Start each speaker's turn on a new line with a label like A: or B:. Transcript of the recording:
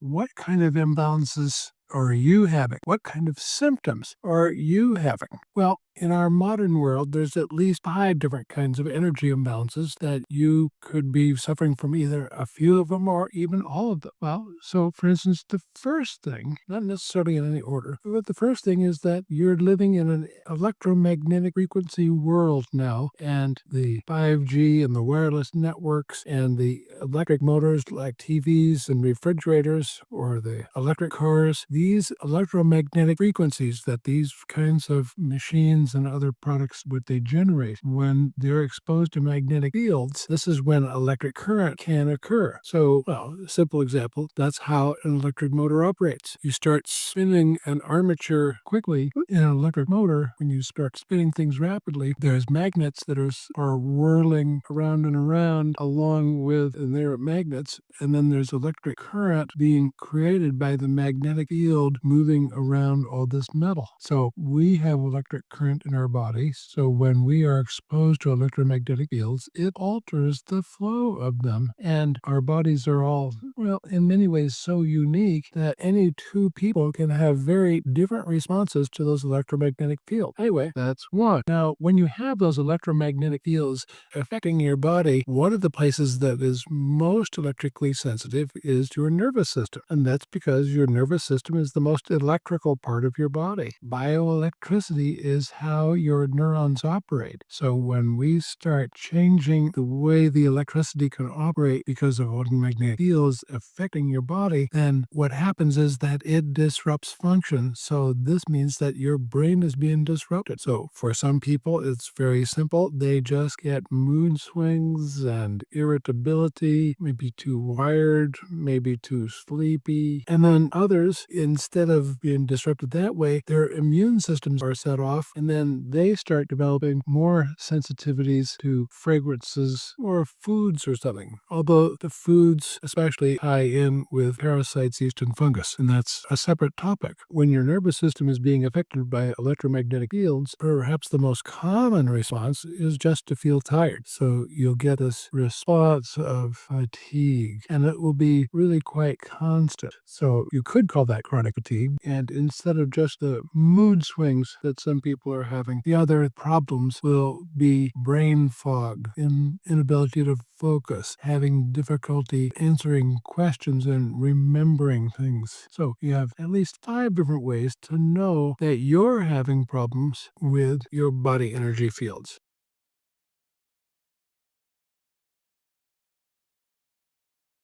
A: what kind of imbalances are you having? What kind of symptoms are you having? Well, in our modern world, there's at least 5 different kinds of energy imbalances that you could be suffering from, either a few of them or even all of them. Well, so for instance, the first thing, not necessarily in any order, but the first thing is that you're living in an electromagnetic frequency world now, and the 5G and the wireless networks and the electric motors like TVs and refrigerators or the electric cars, these electromagnetic frequencies that these kinds of machines and other products, what they generate, when they're exposed to magnetic fields, this is when electric current can occur. So, well, a simple example, that's how an electric motor operates. You start spinning an armature quickly in an electric motor. When you start spinning things rapidly, there's magnets that are whirling around and around along with their magnets, and then there's electric current being created by the magnetic field moving around all this metal. So we have electric current in our body. So when we are exposed to electromagnetic fields, it alters the flow of them. And our bodies are all, well, in many ways so unique that any two people can have very different responses to those electromagnetic fields. Anyway, that's one. Now, when you have those electromagnetic fields affecting your body, one of the places that is most electrically sensitive is your nervous system. And that's because your nervous system is the most electrical part of your body. Bioelectricity is how your neurons operate. So when we start changing the way the electricity can operate because of electromagnetic fields affecting your body, then what happens is that it disrupts function. So this means that your brain is being disrupted. So for some people, it's very simple. They just get mood swings and irritability, maybe too wired, maybe too sleepy. And then others, instead of being disrupted that way, their immune systems are set off, and then they start developing more sensitivities to fragrances or foods or something. Although the foods especially tie in with parasites, yeast, and fungus, and that's a separate topic. When your nervous system is being affected by electromagnetic fields, perhaps the most common response is just to feel tired. So you'll get this response of fatigue, and it will be really quite constant. So you could call that chronic fatigue. And instead of just the mood swings that some people are having, the other problems will be brain fog, inability to focus, having difficulty answering questions and remembering things. So you have at least 5 different ways to know that you're having problems with your body energy fields.